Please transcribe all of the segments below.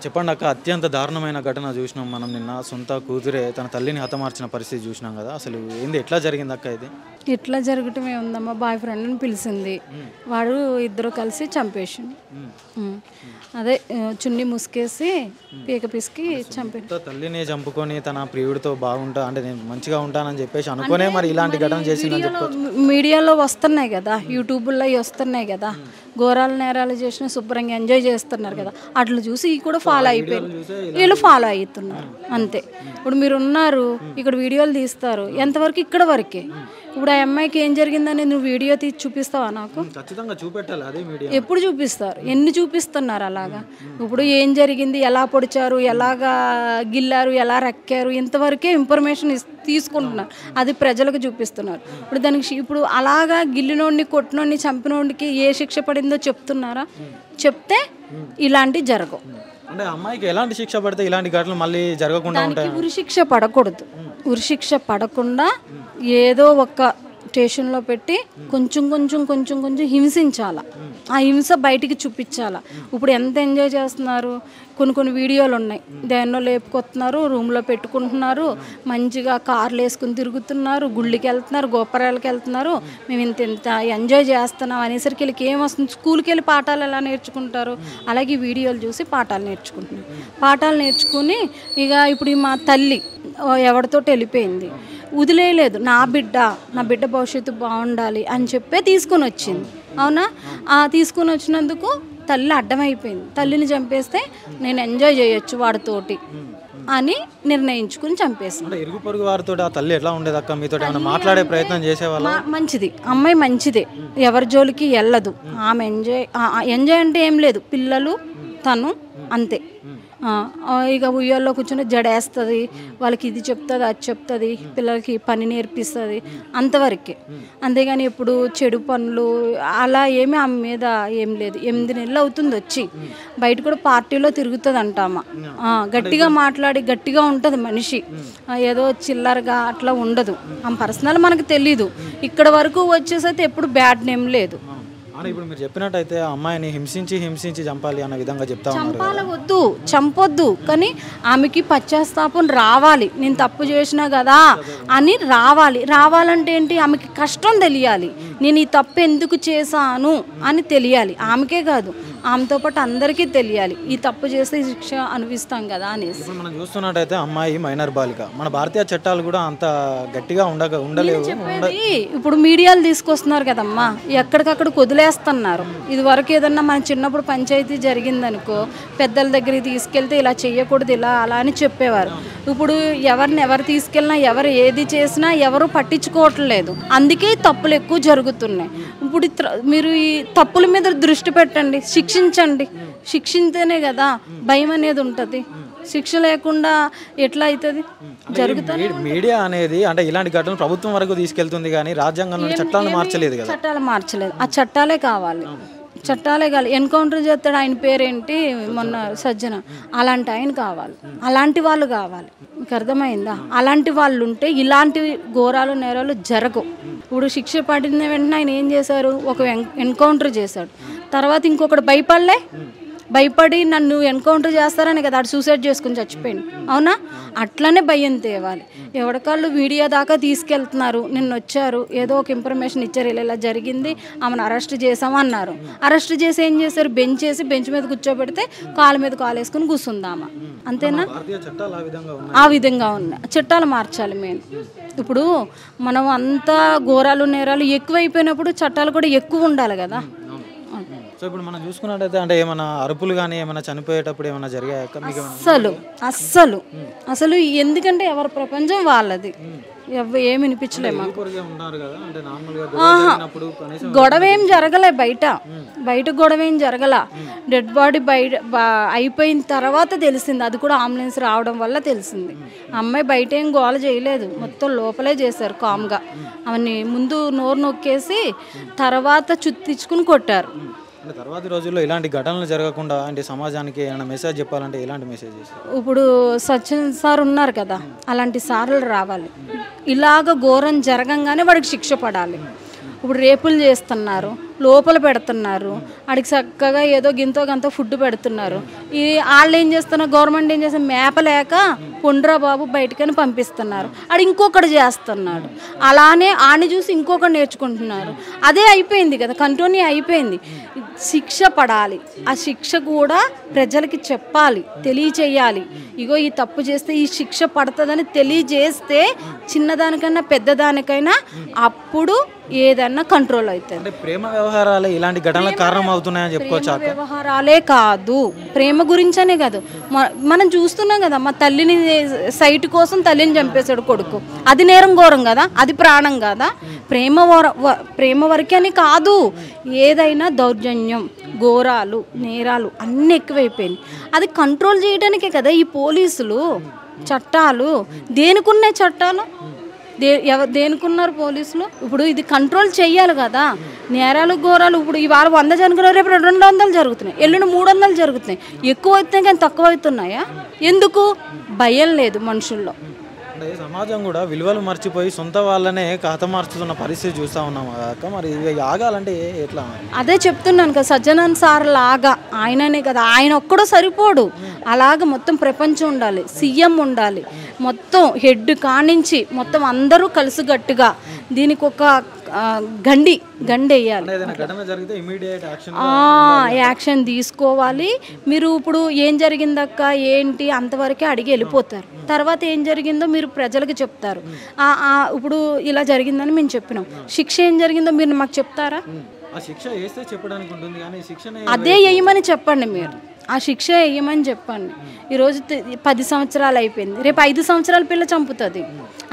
చెప్పండి అక్క, అత్యంత దారుణమైన ఘటన చూసినాం మనం నిన్న. సొంత కూతురే తన తల్లిని హతమార్చిన పరిస్థితి చూసినాం కదా. అసలు ఏంది, ఎట్లా జరిగింది అక్క ఇది? ఇట్లా జరగటం ఏముందమ్మా, బాయ్ ఫ్రెండ్ని పిలిచింది, వాడు ఇద్దరు కలిసి చంపేసిండు. అదే చున్నీ ముసుకేసి పీక పిసికి చంపి తల్లిని చంపుకొని తన ప్రియుడితో బాగుంటా అంటే నేను మంచిగా ఉంటానని చెప్పేసి అనుకునే మరి ఇలాంటి ఘటన చేసిందని చెప్పి మీడియాలో వస్తున్నాయి కదా, యూట్యూబ్లో వస్తున్నాయి కదా, ఘోరాలు నేరాలు చేసిన శుభ్రంగా ఎంజాయ్ చేస్తున్నారు కదా, అట్లా చూసి ఈ కూడా ఫాలో అయిపోయారు, వీళ్ళు ఫాలో అవుతున్నారు అంతే. ఇప్పుడు మీరు ఉన్నారు ఇక్కడ వీడియోలు తీస్తారు, ఎంతవరకు ఇక్కడ వరకే. ఇప్పుడు ఆ అమ్మాయికి ఏం జరిగిందని నువ్వు వీడియో తీసి చూపిస్తావా నాకు? ఖచ్చితంగా చూపెట్టాలి, అదే మీడియా. ఎప్పుడు చూపిస్తారు, ఎన్ని చూపిస్తున్నారు అలాగా? ఇప్పుడు ఏం జరిగింది, ఎలా పొడిచారు, ఎలాగా గిల్లారు, ఎలా రక్కారు, ఇంతవరకే ఇన్ఫర్మేషన్ తీసుకుంటున్నారు, అది ప్రజలకు చూపిస్తున్నారు. ఇప్పుడు దానికి ఇప్పుడు అలాగా గిల్లినోడిని కొట్టినోడిని చంపినోడికి ఏ శిక్ష పడిందో చెప్తున్నారా? చెప్తే ఇలాంటివి జరగవు. అంటే అమ్మాయికి ఎలాంటి శిక్ష పడితే ఇలాంటి ఘటనలు మళ్ళీ జరగకుండా ఉంటాయి? ఉరిశిక్ష పడకూడదు, ఉరిశిక్ష పడకుండా ఏదో ఒక స్టేషన్లో పెట్టి కొంచెం కొంచెం కొంచెం కొంచెం హింసించాల, ఆ హింస బయటికి చూపించాల. ఇప్పుడు ఎంత ఎంజాయ్ చేస్తున్నారు, కొన్ని కొన్ని వీడియోలు ఉన్నాయి, దేన్నో లేపుకొస్తున్నారు, రూమ్లో పెట్టుకుంటున్నారు, మంచిగా కార్లు వేసుకుని తిరుగుతున్నారు, గుళ్ళకి వెళ్తున్నారు, గోపురాలకు వెళ్తున్నారు, మేము ఇంత ఇంత ఎంజాయ్ చేస్తున్నాం అనేసరికి వీళ్ళకి ఏమొస్తుంది, స్కూల్కి వెళ్ళి పాఠాలు ఎలా నేర్చుకుంటారు, అలాగే వీడియోలు చూసి పాఠాలు నేర్చుకుంటున్నారు. పాఠాలు నేర్చుకుని ఇక ఇప్పుడు మా తల్లి ఎవరితో వెళ్ళిపోయింది, వదిలేయలేదు, నా బిడ్డ భవిష్యత్తు బాగుండాలి అని చెప్పే తీసుకొని వచ్చింది. అవునా? తీసుకొని వచ్చినందుకు తల్లి అడ్డమైపోయింది, తల్లిని చంపేస్తే నేను ఎంజాయ్ చేయొచ్చు వాడితోటి అని నిర్ణయించుకుని చంపేసింది. ఇరుగు పొరుగు వారితో ఆ తల్లి ఎట్లా ఉండేది అక్క? మీతో మాట్లాడే ప్రయత్నం చేసేవాళ్ళ? మంచిది, అమ్మాయి మంచిదే, ఎవరి జోలికి వెళ్ళదు. ఆమె ఎంజాయ్ అంటే ఏం లేదు, పిల్లలు తను అంతే. ఇక ఉయ్యాల్లో కూర్చొని జడేస్తుంది, వాళ్ళకి ఇది చెప్తుంది అది చెప్తుంది, పిల్లలకి పని నేర్పిస్తుంది, అంతవరకే. అంతేగాని ఇప్పుడు చెడు పనులు అలా ఏమీ ఆమె మీద ఏం లేదు. 8 నెలలు అవుతుంది వచ్చి, బయట కూడా పార్టీలో తిరుగుతుంది అంటామా, గట్టిగా మాట్లాడి గట్టిగా ఉంటుంది మనిషి, ఏదో చిల్లరగా అట్లా ఉండదు. ఆమె పర్సనల్ మనకు తెలీదు, ఇక్కడ వరకు వచ్చేసైతే ఎప్పుడు బ్యాడ్ నేమ్ లేదు. ఇప్పుడు మీరు చెప్పినట్టయితే అమ్మాయిని హింసించి చంపాలి అన్న విధంగా చెప్తా ఉన్నారు. చంపాలవద్దు, చంపొద్దు, కానీ ఆమెకి పశ్చాత్తాపం రావాలి, నేను తప్పు చేసినా కదా అని రావాలంటే ఏంటి, ఆమెకి కష్టం తెలియాలి, నేను ఈ తప్పు ఎందుకు చేశాను అని తెలియాలి. ఆమెకే కాదు, ఆమెతో పాటు అందరికీ తెలియాలి, ఈ తప్పు చేస్తే శిక్ష అనుభవిస్తాం కదా అనేసి. మనం చూస్తున్నట్టయితే అమ్మాయి మైనర్ బాలిక, మన భారతీయ చట్టాలు కూడా అంత గట్టిగా ఉండలేవు. ఇప్పుడు మీడియాలు తీసుకొస్తున్నారు కదమ్మా, ఎక్కడికక్కడ వదిలేస్తున్నారు. ఇది వరకు ఏదన్నా మన చిన్నప్పుడు పంచాయతీ జరిగిందనుకో, పెద్దల దగ్గరికి తీసుకెళ్తే ఇలా చెయ్యకూడదు ఇలా అలా అని చెప్పేవారు. ఇప్పుడు ఎవరు తీసుకెళ్ళినా ఎవరు ఏది చేసినా ఎవరు పట్టించుకోవట్లేదు, అందుకే తప్పులు ఎక్కువ జరుగుతున్నాయి. ఇప్పుడు మీరు ఈ తప్పుల మీద దృష్టి పెట్టండి, శిక్షించేనే కదా భయం అనేది ఉంటుంది. శిక్ష లేకుండా ఎట్లా అవుతుంది? జరుగుతుంది. మీడియా అనేది అంటే ఇలాంటి ఘటనలు ప్రభుత్వం వరకు తీసుకెళ్తుంది కానీ రాజ్యాంగంలో చట్టాలను మార్చలేదు కదా. చట్టాలు మార్చలేదు, ఆ చట్టాలే కావాలి. ఎన్కౌంటర్ చేస్తాడు, ఆయన పేరేంటి మొన్న సజ్జన, అలాంటి ఆయన కావాలి, అలాంటి వాళ్ళు కావాలి. మీకు అర్థమైందా? అలాంటి వాళ్ళు ఉంటే ఇలాంటి ఘోరాలు నేరాలు జరగవు. ఇప్పుడు శిక్ష పడిన వెంటనే ఆయన ఏం చేశారు, ఒక ఎన్కౌంటర్ చేశాడు, తర్వాత ఇంకొకటి భయపడి నన్ను ఎన్కౌంటర్ చేస్తారని కదా అటు సూసైడ్ చేసుకుని చచ్చిపోయింది. అవునా? అట్లనే భయం తేవాలి. ఎవరికాళ్ళు మీడియా దాకా తీసుకెళ్తున్నారు, నిన్న వచ్చారు, ఏదో ఒక ఇన్ఫర్మేషన్ ఇచ్చారు, ఇలా జరిగింది, ఆమెను అరెస్ట్ చేసామన్నారు. అరెస్ట్ చేసి ఏం చేశారు, బెంచ్ మీద కూర్చోబెడితే కాలు మీద కాలు వేసుకుని కూర్చుందామా, అంతేనా? ఆ విధంగా ఉన్నాయి. చట్టాలు మార్చాలి మెయిన్. ఇప్పుడు మనం అంతా ఘోరాలు నేరాలు ఎక్కువైపోయినప్పుడు చట్టాలు కూడా ఎక్కువ ఉండాలి కదా. సో ఇప్పుడు మనం చూసుకున్నట్టయితే అంటే ఏమైనా అరుపులు కానీ ఏమైనా చనిపోయేటప్పుడు ఏమైనా జరిగాక? అసలు ఎందుకంటే ఎవరి ప్రపంచం వాళ్ళది, ఏమి వినిపించలేము. గొడవ ఏం జరగలే, బయట గొడవ ఏం జరగల. డెడ్ బాడీ అయిపోయిన తర్వాత తెలిసింది, అది కూడా అంబులెన్స్ రావడం వల్ల తెలిసింది. అమ్మాయి బయట ఏం గోల చేయలేదు, మొత్తం లోపలే చేశారు కామ్గా. అవన్నీ ముందు నోరు నొక్కేసి తర్వాత చుట్టించుకుని కొట్టారు. అంటే తర్వాత రోజుల్లో ఇలాంటి ఘటనలు జరగకుండా అంటే సమాజానికి ఏమైనా మెసేజ్ చెప్పాలంటే ఎలాంటి మెసేజ్ చేస్తారు? ఇప్పుడు సచిన్ సార్ ఉన్నారు కదా, అలాంటి సార్లు రావాలి. ఇలాగ ఘోరం జరగంగానే వాడికి శిక్ష పడాలి. ఇప్పుడు రేపులు చేస్తున్నారు, లోపల పెడుతున్నారు. ఆడికి చక్కగా ఏదో గింతో గంతో ఫుడ్ పెడుతున్నారు. ఈ వాళ్ళు ఏం చేస్తున్నారు, గవర్నమెంట్ ఏం చేస్తున్నారు, మేపలేక పొండ్రా బాబు బయటకని పంపిస్తున్నారు. ఆడు ఇంకొకటి చేస్తున్నాడు. అలానే ఆడిని చూసి ఇంకొకటి నేర్చుకుంటున్నారు. అదే అయిపోయింది కదా, కంటిన్యూ అయిపోయింది. శిక్ష పడాలి. ఆ శిక్ష కూడా ప్రజలకి చెప్పాలి, తెలియచేయాలి. ఇగో ఈ తప్పు చేస్తే ఈ శిక్ష పడుతుందని తెలియజేస్తే చిన్నదానికైనా పెద్దదానికైనా అప్పుడు ఏదన్నా కంట్రోల్ అవుతుంది. అంటే ప్రేమ వ్యవహారాలే ఇలాంటి ఘటనలకు కారణం అవుతున్నాయని చెప్పుకోవచ్చు. వ్యవహారాలే కాదు, ప్రేమ గురించనే కాదు. మనం చూస్తున్నాం కదా, మా తల్లిని సైట్ కోసం తల్లిని చంపేశాడు కొడుకు. అది నేరం ఘోరం కదా, అది ప్రాణం కదా. ప్రేమ వరకని కాదు, ఏదైనా దౌర్జన్యం, ఘోరాలు, నేరాలు అన్నీ ఎక్కువైపోయినాయి. అది కంట్రోల్ చేయడానికే కదా ఈ పోలీసులు చట్టాలు. దేనికున్నాయి చట్టాలు? దేనికున్నారు పోలీసులు? ఇప్పుడు ఇది కంట్రోల్ చెయ్యాలి కదా. నేరాలు ఘోరాలు ఇప్పుడు ఇవాళ 100 జరుగుతున్నాయి, రేపు 200 జరుగుతున్నాయి, ఎల్లుండి 300 జరుగుతున్నాయి. ఎక్కువ అవుతున్నాయి కానీ తక్కువ అవుతున్నాయా? ఎందుకు? భయం లేదు మనుషుల్లో. అంటే సమాజం కూడా విలువలు మర్చిపోయి సొంత వాళ్ళనే హతమార్చుతున్న పరిస్థితి చూస్తూ ఉన్నాం అక్క. మరి ఇవి ఆగాలంటే ఎట్లా? అదే చెప్తున్నాను కదా, సజ్జనన్ సార్ లాగా ఆయననే కదా, ఆయన ఒక్కడో సరిపోడు. అలాగ మొత్తం ప్రపంచం ఉండాలి, సీఎం ఉండాలి, మొత్తం హెడ్ కానించి మొత్తం అందరూ కలిసిగట్టుగా దీనికి ఒక గండి వేయాలి. యాక్షన్ తీసుకోవాలి. మీరు ఇప్పుడు ఏం జరిగిందక్క ఏంటి అంతవరకే అడిగి వెళ్ళిపోతారు. తర్వాత ఏం జరిగిందో మీరు ప్రజలకు చెప్తారు. ఇప్పుడు ఇలా జరిగిందని మేము చెప్పినాం, శిక్ష ఏం జరిగిందో మీరు మాకు చెప్తారా? అదే వేయమని చెప్పండి మీరు, ఆ శిక్ష వేయమని చెప్పండి. ఈరోజు 10 సంవత్సరాలు అయిపోయింది, రేపు 5 సంవత్సరాల పిల్ల చంపుతుంది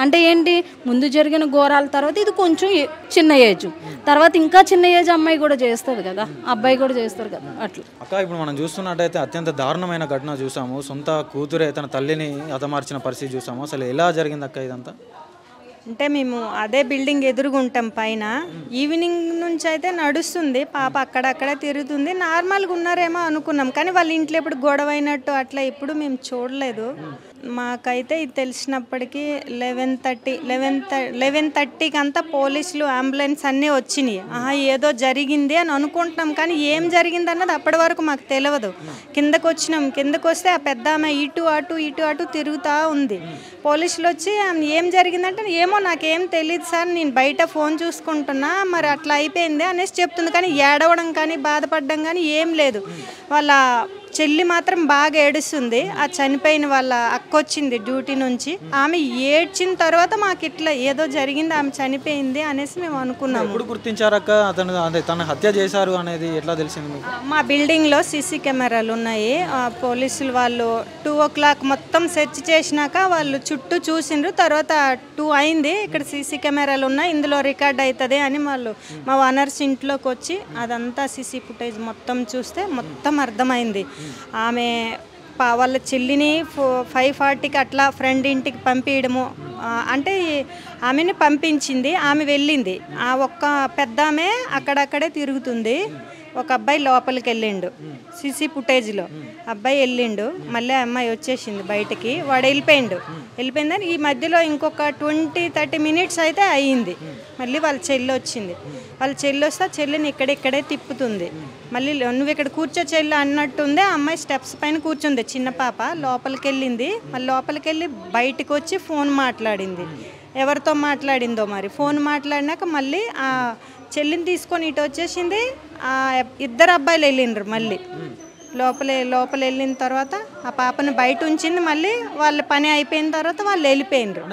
అంటే ఏంటి? ముందు జరిగిన ఘోరాల తర్వాత ఇది కొంచెం చిన్న ఏజ్, తర్వాత ఇంకా చిన్న ఏజ్ అమ్మాయి కూడా చేస్తుంది కదా, అబ్బాయి కూడా చేస్తారు కదా. అట్లా అక్క ఇప్పుడు మనం చూస్తున్నట్టయితే అత్యంత దారుణమైన ఘటన చూసాము. సొంత కూతురే తన తల్లిని హతమార్చిన పరిస్థితి చూసాము. అసలు ఎలా జరిగింది అక్క ఇదంతా? అంటే మేము అదే బిల్డింగ్ ఎదురుగుంటాం పైన. ఈవినింగ్ నుంచి అయితే నడుస్తుంది, పాప అక్కడక్కడ తిరుగుతుంది. నార్మల్గా ఉన్నారేమో అనుకున్నాం, కానీ వాళ్ళ ఇంట్లో ఇప్పుడు గొడవ అయినట్టు అట్లా ఇప్పుడు మేము చూడలేదు. మాకైతే ఇది తెలిసినప్పటికీ 11:30కి అంతా పోలీసులు, అంబులెన్స్ అన్నీ వచ్చినాయి. ఏదో జరిగింది అని అనుకుంటున్నాం, కానీ ఏం జరిగింది అన్నది అప్పటి వరకు మాకు తెలియదు. కిందకు వచ్చినాం, కిందకు వస్తే ఆ పెద్ద ఆమె ఇటు అటు తిరుగుతూ ఉంది. పోలీసులు వచ్చి ఏం జరిగిందంటే ఏమో నాకేం తెలియదు సార్, నేను బయట ఫోన్ చూసుకుంటున్నా, మరి అట్లా అయిపోయింది అనేసి చెప్తుంది. కానీ ఏడవడం కానీ బాధపడడం కానీ ఏం లేదు. వాళ్ళ చెల్లి మాత్రం బాగా ఏడుస్తుంది. ఆ చనిపోయిన వాళ్ళ అక్క వచ్చింది డ్యూటీ నుంచి, ఆమె ఏడ్చిన తర్వాత మాకు ఇట్లా ఏదో జరిగింది, ఆమె చనిపోయింది అనేసి మేము అనుకున్నాము. ఎప్పుడు గుర్తించారక్క తన హత్య చేశారు అనేది ఎట్లా తెలిసింది మీకు? మా బిల్డింగ్లో సీసీ కెమెరాలు ఉన్నాయి. పోలీసులు వాళ్ళు 2 o'clock మొత్తం సెర్చ్ చేసినాక వాళ్ళు చుట్టూ చూసిండ్రు. తర్వాత 2 అయింది, ఇక్కడ సీసీ కెమెరాలు ఉన్నాయి, ఇందులో రికార్డ్ అవుతుంది అని వాళ్ళు మా ఓనర్స్ ఇంట్లోకి వచ్చి అదంతా సీసీ ఫుటేజ్ మొత్తం చూస్తే మొత్తం అర్థమైంది. ఆమె వాళ్ళ చెల్లిని 5:40కి అట్లా ఫ్రెండ్ ఇంటికి పంపించడము, అంటే ఆమెని పంపించింది, ఆమె వెళ్ళింది. ఆ ఒక్క పెద్ద ఆమె అక్కడక్కడే తిరుగుతుంది. ఒక అబ్బాయి లోపలికి వెళ్ళిండు, సీసీ ఫుటేజ్లో అబ్బాయి వెళ్ళిండు. మళ్ళీ అమ్మాయి వచ్చేసింది బయటకి, వాడు వెళ్ళిపోయిందని ఈ మధ్యలో ఇంకొక 20-30 minutes అయితే అయ్యింది. మళ్ళీ వాళ్ళ చెల్లి వచ్చింది. వాళ్ళ చెల్లి వస్తే చెల్లిని ఇక్కడే తిప్పుతుంది. మళ్ళీ నువ్వు ఇక్కడ కూర్చో చెల్లి అన్నట్టుంది. ఆ అమ్మాయి స్టెప్స్ పైన కూర్చుంది, చిన్న పాప. లోపలికి వెళ్ళింది, మళ్ళీ లోపలికి వెళ్ళి బయటకు వచ్చి ఫోన్ మాట్లాడింది. ఎవరితో మాట్లాడిందో మరి. ఫోన్ మాట్లాడినాక మళ్ళీ ఆ చెల్లిని తీసుకొని ఇటు వచ్చేసింది. ఇద్దరు అబ్బాయిలు వెళ్ళిండ్రు. మళ్ళీ లోపల వెళ్ళిన తర్వాత ఆ పాపని బయట ఉంచింది. మళ్ళీ వాళ్ళ పని అయిపోయిన తర్వాత వాళ్ళు వెళ్ళిపోయినరు.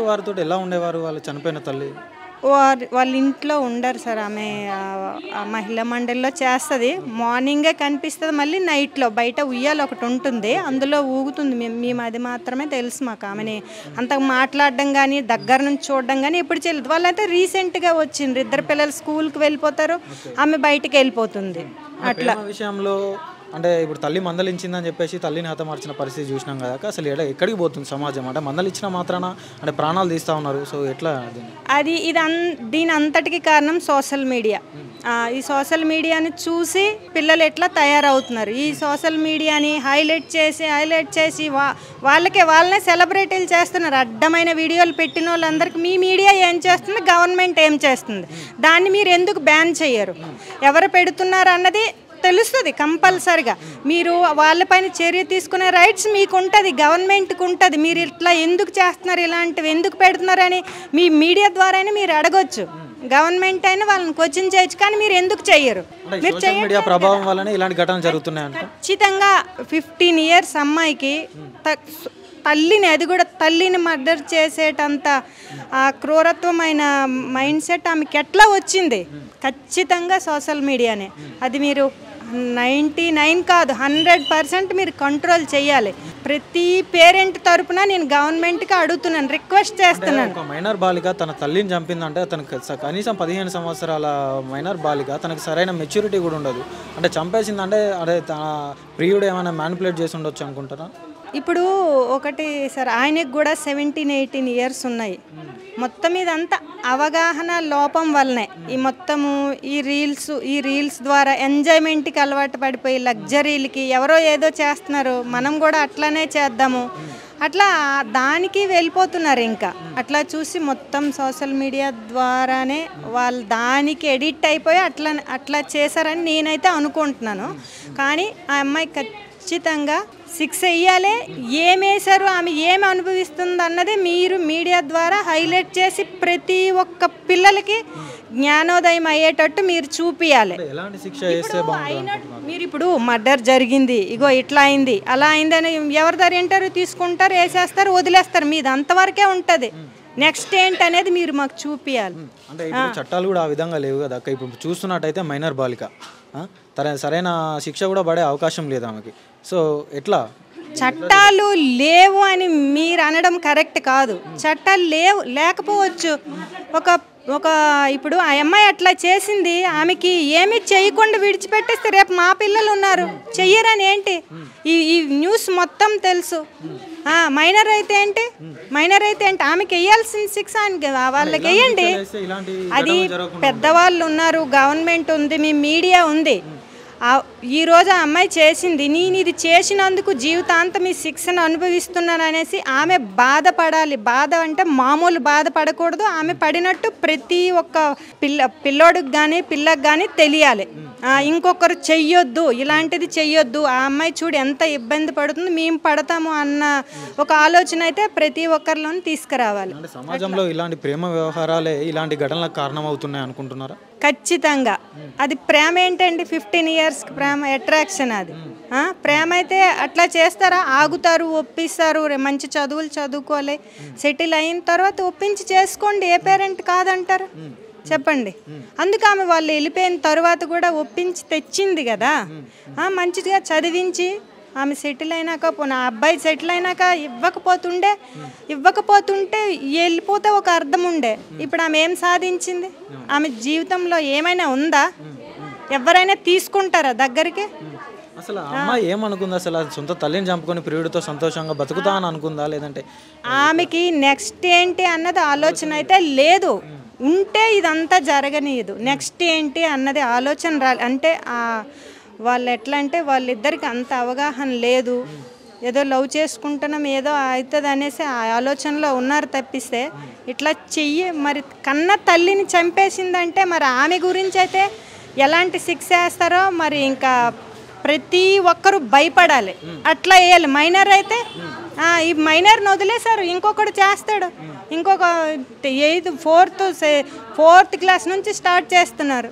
వారితో ఎలా ఉండేవారు వాళ్ళు చనిపోయిన తల్లి? వాళ్ళ ఇంట్లో ఉండరు సార్. ఆమె మహిళా మండలిలో చేస్తుంది, మార్నింగే కనిపిస్తుంది, మళ్ళీ నైట్లో బయట ఉయ్యాలి ఒకటి ఉంటుంది, అందులో ఊగుతుంది. మేము అది మాత్రమే తెలుసు మాకు. ఆమెని అంత మాట్లాడడం కానీ దగ్గర నుంచి చూడడం కానీ ఎప్పుడు చేయలేదు. వాళ్ళైతే రీసెంట్గా వచ్చిండ్రు, 2 పిల్లలు స్కూల్కి వెళ్ళిపోతారు, ఆమె బయటికి వెళ్ళిపోతుంది. అట్లా విషయంలో అంటే ఇప్పుడు తల్లి మందలించిందని చెప్పేసి తల్లిని హతమార్చిన పరిస్థితి చూసినాం కదా అక్క. అసలు ఎక్కడికి పోతుంది సమాజం? అంటే మందలిచ్చిన మాత్రాన అంటే ప్రాణాలు తీస్తూ ఉన్నారు. సో ఎట్లా అది దీని అంతటికి కారణం సోషల్ మీడియా. ఈ సోషల్ మీడియాని చూసి పిల్లలు ఎట్లా తయారవుతున్నారు. ఈ సోషల్ మీడియాని హైలైట్ చేసి వాళ్ళనే సెలబ్రిటీలు చేస్తున్నారు. అడ్డమైన వీడియోలు పెట్టిన వాళ్ళందరికీ మీ మీడియా ఏం చేస్తుంది, గవర్నమెంట్ ఏం చేస్తుంది, దాన్ని మీరు ఎందుకు బ్యాన్ చేయరు? ఎవరు పెడుతున్నారు అన్నది తెలుస్తుంది కంపల్సరిగా. మీరు వాళ్ళపైన చర్య తీసుకునే రైట్స్ మీకు ఉంటుంది, గవర్నమెంట్కి ఉంటుంది. మీరు ఇట్లా ఎందుకు చేస్తున్నారు, ఇలాంటివి ఎందుకు పెడుతున్నారు అని మీ మీడియా ద్వారానే మీరు అడగొచ్చు. గవర్నమెంట్ అయినా వాళ్ళని క్వశ్చన్ చేయొచ్చు, కానీ మీరు ఎందుకు చెయ్యరు? మీరు మీడియా ప్రభావం వల్లనే ఇలాంటి ఘటనలు జరుగుతున్నాయి. ఖచ్చితంగా 15 years అమ్మాయికి తల్లిని, అది కూడా తల్లిని మర్డర్ చేసేటంత ఆ క్రూరత్వమైన మైండ్ సెట్ ఆమెకి ఎట్లా వచ్చింది? ఖచ్చితంగా సోషల్ మీడియానే. అది మీరు 99 కాదు 100% మీరు కంట్రోల్ చేయాలి. ప్రతి పేరెంట్ తరపున నేను గవర్నమెంట్కి అడుగుతున్నాను, రిక్వెస్ట్ చేస్తున్నాను. ఒక మైనర్ బాలిక తన తల్లిని చంపిందంటే తనకు కనీసం 15 సంవత్సరాల మైనర్ బాలిక, తనకు సరైన మెచ్యూరిటీ కూడా ఉండదు. అంటే చంపేసిందంటే అదే తన ప్రియుడు ఏమైనా మ్యానిపులేట్ చేసి ఉండొచ్చు అనుకుంటారా? ఇప్పుడు ఒకటి సార్, ఆయనకు కూడా 17-18 years ఉన్నాయి. మొత్తం ఇదంతా అవగాహన లోపం వల్లనే. ఈ రీల్స్ ద్వారా ఎంజాయ్మెంట్కి అలవాటు పడిపోయి లగ్జరీలకి ఎవరో ఏదో చేస్తున్నారు, మనం కూడా అట్లానే చేద్దాము, అట్లా దానికి వెళ్ళిపోతున్నారు. ఇంకా అట్లా చూసి మొత్తం సోషల్ మీడియా ద్వారానే వాళ్ళు దానికి ఎడిట్ అయిపోయి అట్లా చేశారని నేనైతే అనుకుంటున్నాను. కానీ ఆ అమ్మాయి ఖచ్చితంగా 6 వేయాలి. ఏమేశారు, ఆమె ఏమి అనుభవిస్తుంది అన్నది మీరు మీడియా ద్వారా హైలైట్ చేసి ప్రతి ఒక్క పిల్లలకి జ్ఞానోదయం అయ్యేటట్టు మీరు చూపియాలి. మీరు ఇప్పుడు మర్డర్ జరిగింది, ఇగో ఇట్లా అయింది, అలా అయింది అని ఎవరి దగ్గర ఇంటర్వ్యూ తీసుకుంటారు, వేసేస్తారు, వదిలేస్తారు. మీది అంతవరకే ఉంటుంది. నెక్స్ట్ ఏంటి అనేది మీరు మాకు చూపియాలి. అంటే ఇప్పుడు చట్టాలు కూడా ఆ విధంగా లేవు కదా అక్క. ఇప్పుడు చూస్తున్నట్టయితే మైనర్ బాలిక సరైన శిక్ష కూడా పడే అవకాశం లేదు ఆమెకి. సో ఎట్లా? చట్టాలు లేవు అని మీరు అనడం కరెక్ట్ కాదు. చట్టాలు లేకపోవచ్చు. ఒక ఇప్పుడు ఆ అమ్మాయి అట్లా చేసింది, ఆమెకి ఏమి చేయకుండా విడిచిపెట్టేస్తే రేపు మా పిల్లలు ఉన్నారు, చెయ్యరని ఏంటి? ఈ న్యూస్ మొత్తం తెలుసు. మైనర్ అయితే ఏంటి, ఆమెకి వేయాల్సిన శిక్ష వాళ్ళకి వేయండి. అది పెద్దవాళ్ళు ఉన్నారు, గవర్నమెంట్ ఉంది, మీ మీడియా ఉంది. ఈరోజు ఆ అమ్మాయి చేసింది, నేను ఇది చేసినందుకు జీవితాంతం ఈ శిక్షను అనుభవిస్తున్నాను అనేసి ఆమె బాధపడాలి. బాధ అంటే మామూలు బాధపడకూడదు. ఆమె పడినట్టు ప్రతి ఒక్క పిల్లోడికి కానీ పిల్లకి కానీ తెలియాలి. ఇంకొకరు చెయ్యొద్దు, ఇలాంటిది చెయ్యొద్దు, ఆ అమ్మాయి చూడు ఎంత ఇబ్బంది పడుతుంది, మేము పడతాము అన్న ఒక ఆలోచన అయితే ప్రతి ఒక్కరిలోనూ తీసుకురావాలి. సమాజంలో ఇలాంటి ప్రేమ వ్యవహారాలే ఇలాంటి ఘటనలకు కారణమవుతున్నాయి అనుకుంటున్నారా? ఖచ్చితంగా. అది ప్రేమ ఏంటండి? 15 years ప్రేమ, అట్రాక్షన్. అది ప్రేమ అయితే అట్లా చేస్తారా? ఆగుతారు, ఒప్పిస్తారు. మంచి చదువులు చదువుకోవాలి, సెటిల్ అయిన తర్వాత ఒప్పించి చేసుకోండి. ఏ పేరెంట్ కాదంటారు చెప్పండి? అందుకు ఆమె వాళ్ళు వెళ్ళిపోయిన తర్వాత కూడా ఒప్పించి తెచ్చింది కదా. మంచిగా చదివించి ఆమె సెటిల్ అయినాక, పోనీ ఆ అబ్బాయి సెటిల్ అయినాక ఇవ్వకపోతుంటే వెళ్ళిపోతే ఒక అర్థం ఉండే. ఇప్పుడు ఆమె ఏం సాధించింది? ఆమె జీవితంలో ఏమైనా ఉందా? ఎవరైనా తీసుకుంటారా దగ్గరికి? అసలు అమ్మాయి ఏమనుకుంది? అసలు సొంత తల్లిని చంపుకొని ప్రియుడితో సంతోషంగా బతుకుతా అని అనుకుందా, లేదంటే ఆమెకి నెక్స్ట్ ఏంటి అన్నది ఆలోచన అయితే లేదు. ఉంటే ఇదంతా జరగనీయదు. నెక్స్ట్ ఏంటి అన్నది ఆలోచన అంటే వాళ్ళు ఎట్లా అంటే వాళ్ళిద్దరికి అంత అవగాహన లేదు. ఏదో లవ్ చేసుకుంటున్నాం, ఏదో అవుతుంది అనేసి ఆ ఆలోచనలో ఉన్నారు తప్పిస్తే ఇట్లా చెయ్యి. మరి కన్న తల్లిని చంపేసిందంటే మరి ఆమె గురించి అయితే ఎలాంటి శిక్ష వేస్తారో మరి ఇంకా ప్రతి ఒక్కరు భయపడాలి. అట్లా వేయాలి. మైనర్ అయితే ఈ మైనర్ని వదిలేశారు, ఇంకొకడు చేస్తాడు. ఇంకొక 4th class నుంచి స్టార్ట్ చేస్తున్నారు.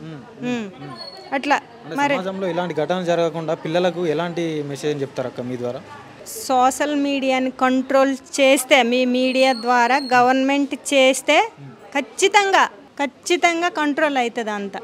అట్లా మరి సమాజంలో ఇలాంటి ఘటనలు జరగకుండా పిల్లలకు ఎలాంటి మెసేజ్ చెప్తారు అక్క మీ ద్వారా? సోషల్ మీడియాని కంట్రోల్ చేస్తే, మీ మీడియా ద్వారా గవర్నమెంట్ చేస్తే ఖచ్చితంగా కంట్రోల్ అవుతుంది అంతా.